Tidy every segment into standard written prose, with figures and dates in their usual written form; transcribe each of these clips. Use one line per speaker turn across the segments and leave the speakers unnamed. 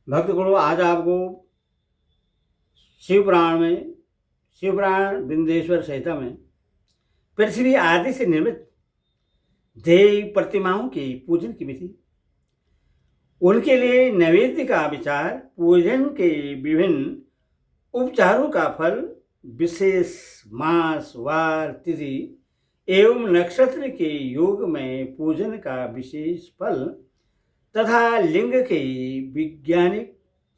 भक्तगणों, आज आपको शिवपुराण में शिवपुराण विंध्येश्वर संहिता में पृथ्वी आदि से निर्मित देव प्रतिमाओं के पूजन की विधि, उनके लिए नैवेद्य का विचार, पूजन के विभिन्न उपचारों का फल, विशेष मास, वार, तिथि एवं नक्षत्र के योग में पूजन का विशेष फल तथा लिंग के वैज्ञानिक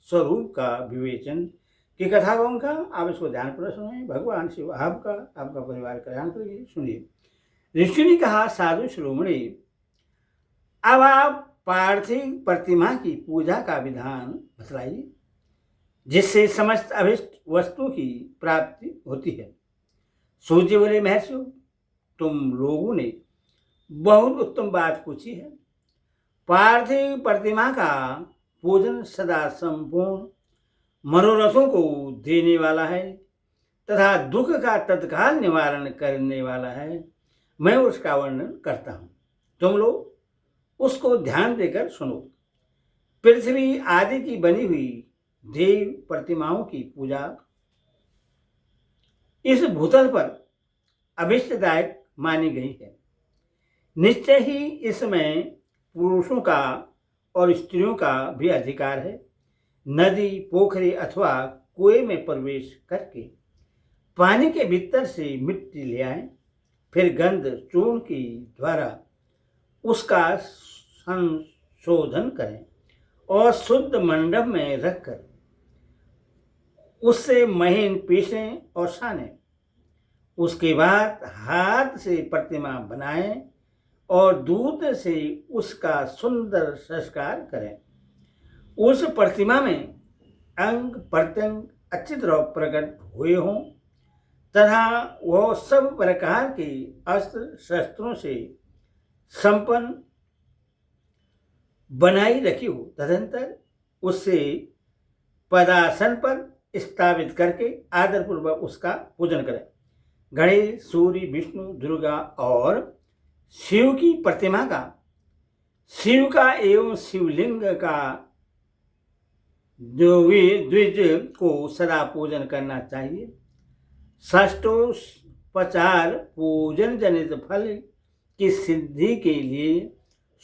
स्वरूप का विवेचन की कथा कहूँगा। आप इसको ध्यानपूर्वक सुनिए। भगवान शिव आपका परिवार कल्याण करेंगे। सुनिए। ऋषि ने कहा, साधु शिरोमणि, अब आप पार्थिव प्रतिमा की पूजा का विधान बतलाइए, जिससे समस्त अभिष्ट वस्तु की प्राप्ति होती है। सूर्य बोले, महर्षि, तुम लोगों ने बहुत उत्तम बात पूछी है। पार्थिव प्रतिमा का पूजन सदा संपूर्ण मनोरथों को देने वाला है तथा दुख का तत्काल निवारण करने वाला है। मैं उसका वर्णन करता हूँ, तुम लोग उसको ध्यान देकर सुनो। पृथ्वी आदि की बनी हुई देव प्रतिमाओं की पूजा इस भूतल पर अभिष्टदायक मानी गई है। निश्चय ही इसमें पुरुषों का और स्त्रियों का भी अधिकार है। नदी, पोखरी अथवा कुएं में प्रवेश करके पानी के भीतर से मिट्टी ले आएं, फिर गंध चूर्ण के द्वारा उसका संशोधन करें और शुद्ध मंडप में रखकर उससे महीन पीसें और सानें। उसके बाद हाथ से प्रतिमा बनाएं और दूध से उसका सुंदर संस्कार करें। उस प्रतिमा में अंग प्रत्यंग अच्छी तरह प्रकट हुए हों तथा वह सब प्रकार के अस्त्र शस्त्रों से संपन्न बनाई रखी हो। तदंतर उससे पदासन पर स्थापित करके आदरपूर्वक उसका पूजन करें। गणेश, सूर्य, विष्णु, दुर्गा और शिव की प्रतिमा का, शिव का एवं शिवलिंग का द्विज को सदा पूजन करना चाहिए। षष्ठोपचार पूजन जनित फल की सिद्धि के लिए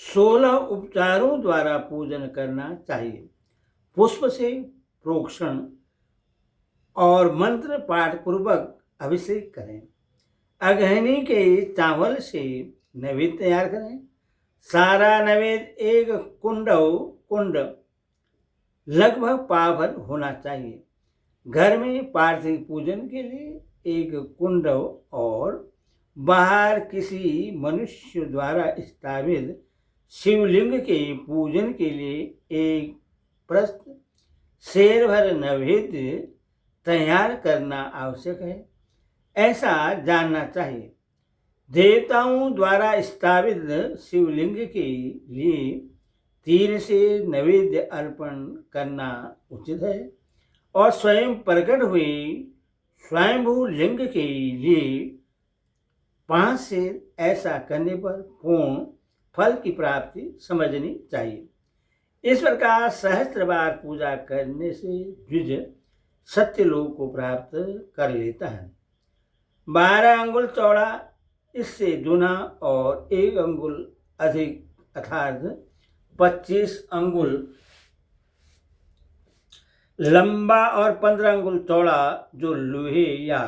16 उपचारों द्वारा पूजन करना चाहिए। पुष्प से प्रोक्षण और मंत्र पाठ पूर्वक अभिषेक करें। अगहनी के चावल से नैवेद्य तैयार करें। सारा नैवेद्य एक कुंड लगभग पाव होना चाहिए। घर में पार्थिव पूजन के लिए एक कुंड और बाहर किसी मनुष्य द्वारा स्थापित शिवलिंग के पूजन के लिए एक प्रस्थ शेर भर नैवेद्य तैयार करना आवश्यक है, ऐसा जानना चाहिए। देवताओं द्वारा स्थापित शिवलिंग के लिए 3 से नैवेद्य अर्पण करना उचित है और स्वयं प्रकट हुए स्वयंभू लिंग के लिए 5 से। ऐसा करने पर पूर्ण फल की प्राप्ति समझनी चाहिए। इस प्रकार सहस्त्र बार पूजा करने से द्विज सत्यलोक को प्राप्त कर लेता है। 12 अंगुल चौड़ा, इससे दूना और 1 अंगुल अधिक अर्थात 25 अंगुल लंबा और 15 अंगुल चौड़ा जो लोहे या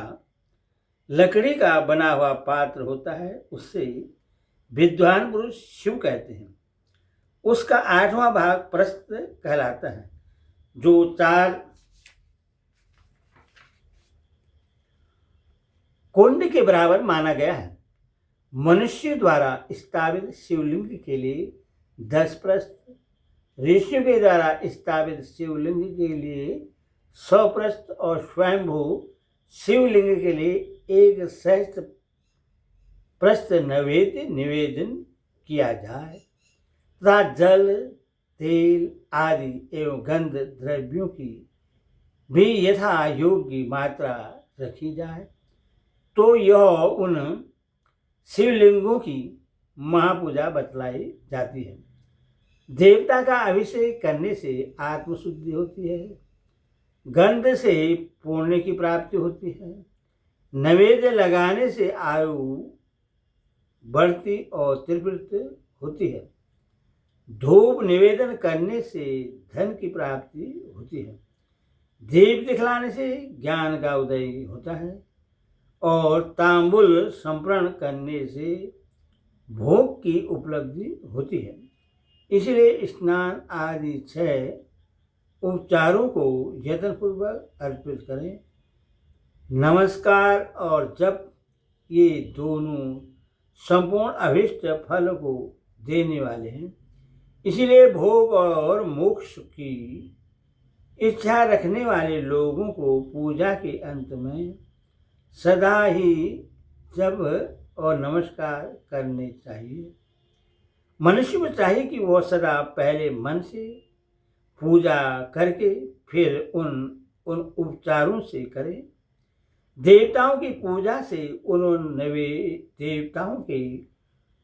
लकड़ी का बना हुआ पात्र होता है, उससे विद्वान पुरुष शिव कहते हैं। उसका 8वां भाग प्रस्थ कहलाता है, जो 4 कुंड के बराबर माना गया है। मनुष्य द्वारा स्थापित शिवलिंग के लिए 10 प्रस्थ, ऋषि के द्वारा स्थापित शिवलिंग के लिए 100 प्रस्थ और स्वयंभू शिवलिंग के लिए 1 सहस्त्र प्रस्थ नैवेद्य निवेदन किया जाए तथा जल, तेल आदि एवं गंध द्रव्यों की भी यथा योग्य मात्रा रखी जाए, तो यह उन शिवलिंगों की महापूजा बतलाई जाती है। देवता का अभिषेक करने से आत्मशुद्धि होती है, गंध से पुण्य की प्राप्ति होती है, नैवेद्य लगाने से आयु बढ़ती और तीव्रता होती है, धूप निवेदन करने से धन की प्राप्ति होती है, दीप दिखलाने से ज्ञान का उदय होता है और तांबुल संप्रण करने से भोग की उपलब्धि होती है। इसलिए स्नान आदि 6 उपचारों को यत्नपूर्वक अर्पित करें। नमस्कार और जप ये दोनों संपूर्ण अभीष्ट फल को देने वाले हैं। इसलिए भोग और मोक्ष की इच्छा रखने वाले लोगों को पूजा के अंत में सदा ही जप और नमस्कार करने चाहिए। मनुष्य को चाहिए कि वह सदा पहले मन से पूजा करके फिर उन उपचारों से करे। देवताओं की पूजा से उन नवे देवताओं के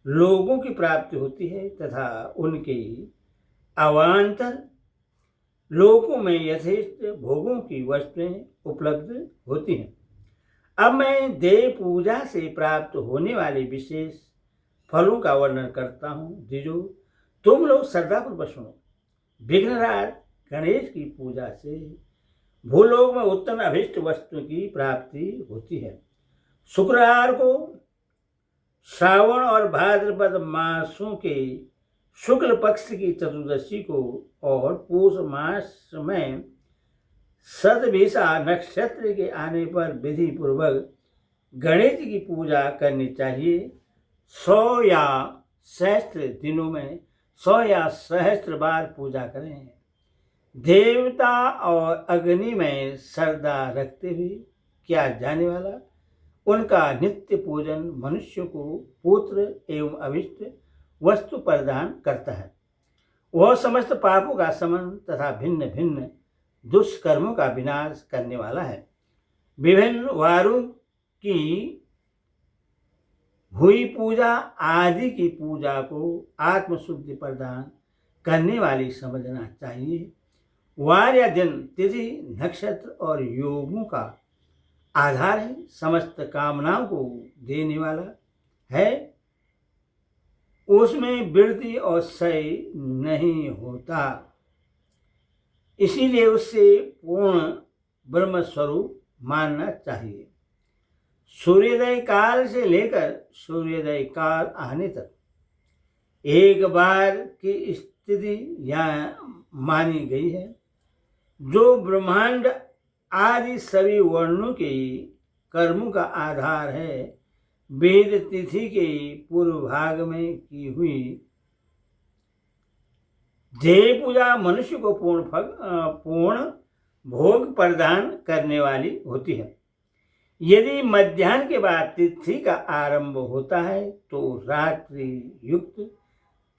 लोगों की प्राप्ति होती है तथा उनके अवान्तर लोकों में यथेष्ट भोगों की वस्तुएं उपलब्ध होती हैं। अब मैं देव पूजा से प्राप्त होने वाले विशेष फलों का वर्णन करता हूँ। द्विजो, तुम लोग श्रद्धापूर्वक सुनो। विघ्नराज गणेश की पूजा से भूलोक में उत्तम अभिष्ट वस्तु की प्राप्ति होती है। शुक्रवार को श्रावण और भाद्रपद मासों के शुक्ल पक्ष की चतुर्दशी को और पूष मास में सतभिषा नक्षत्र के आने पर विधि पूर्वक गणेश जी की पूजा करनी चाहिए। 100 या सहस्त्र दिनों में 100 या सहस्त्र बार पूजा करें। देवता और अग्नि में श्रद्धा रखते हुए किया जाने वाला उनका नित्य पूजन मनुष्य को पुत्र एवं अभिष्ट वस्तु प्रदान करता है। वह समस्त पापों का शमन तथा भिन्न भिन्न दुष्कर्मों का विनाश करने वाला है। विभिन्न वारों की हुई पूजा आदि की पूजा को आत्मशुद्धि प्रदान करने वाली समझना चाहिए। वार या दिन, तिथि, नक्षत्र और योगों का आधार है, समस्त कामनाओं को देने वाला है। उसमें वृद्धि और क्षय नहीं होता, इसीलिए उससे पूर्ण ब्रह्म स्वरूप मानना चाहिए। सूर्योदय काल से लेकर सूर्योदय काल आने तक एक बार की स्थिति यहाँ मानी गई है। जो ब्रह्मांड आदि सभी वर्णों के कर्मों का आधार है, वेद तिथि के पूर्व भाग में की हुई देव पूजा मनुष्य को पूर्ण भोग प्रदान करने वाली होती है। यदि मध्याह्न के बाद तिथि का आरंभ होता है तो रात्रि युक्त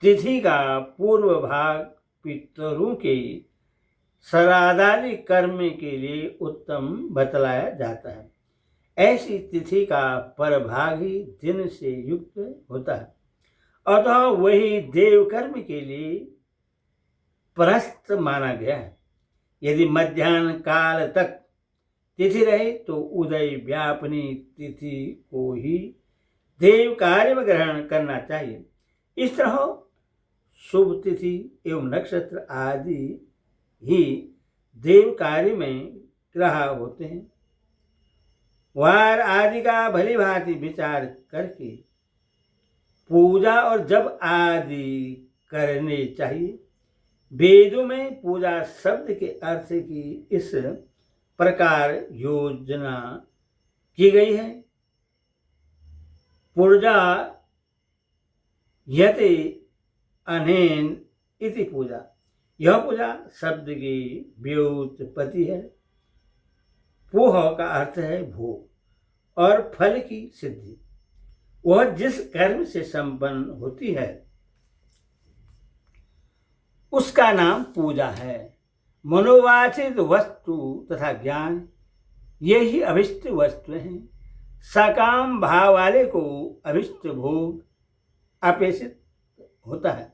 तिथि का पूर्व भाग पितरों के श्राद्धादि कर्म के लिए उत्तम बतलाया जाता है। ऐसी तिथि का परभाग ही दिन से युक्त होता है, अतः वही देव कर्म के लिए प्रस्थ माना गया है। यदि मध्याह्न काल तक तिथि रहे तो उदय व्यापनी तिथि को ही देव कार्य में ग्रहण करना चाहिए। इस तरह शुभ तिथि एवं नक्षत्र आदि ही देव कार्य में ग्रह होते हैं। वार आदि का भली भांति विचार करके पूजा और जप आदि करने चाहिए। वेदों में पूजा शब्द के अर्थ की इस प्रकार योजना की गई है। पूजा यति अनेन इति पूजा। यह पूजा शब्द की व्युत्पत्ति है। पूह का अर्थ है भोग और फल की सिद्धि। वह जिस कर्म से संपन्न होती है उसका नाम पूजा है। मनोवाचित वस्तु तथा ज्ञान यही अभिष्ट वस्तु हैं। सकाम भाव वाले को अभिष्ट भोग अपेक्षित होता है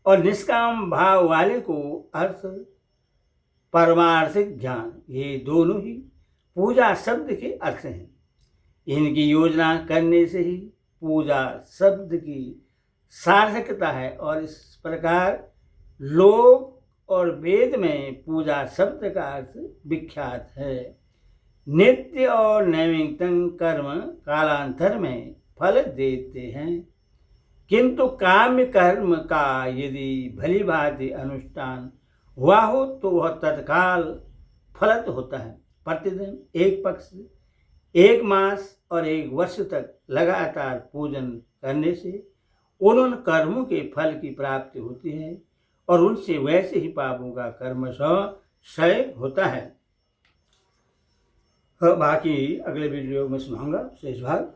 और निष्काम भाव वाले को अर्थ परमार्थिक ज्ञान, ये दोनों ही पूजा शब्द के अर्थ हैं। इनकी योजना करने से ही पूजा शब्द की सार्थकता है और इस प्रकार लोक और वेद में पूजा शब्द का अर्थ विख्यात है। नित्य और नैमित्तिक कर्म कालांतर में फल देते हैं, किंतु काम्य कर्म का यदि भली भांति अनुष्ठान हुआ हो तो वह तत्काल फलित होता है। प्रतिदिन एक पक्ष, एक मास और एक वर्ष तक लगातार पूजन करने से उन कर्मों के फल की प्राप्ति होती है और उनसे वैसे ही पापों का कर्मशः क्षय होता है। बाकी अगले वीडियो में सुनाऊंगा शेष भाग।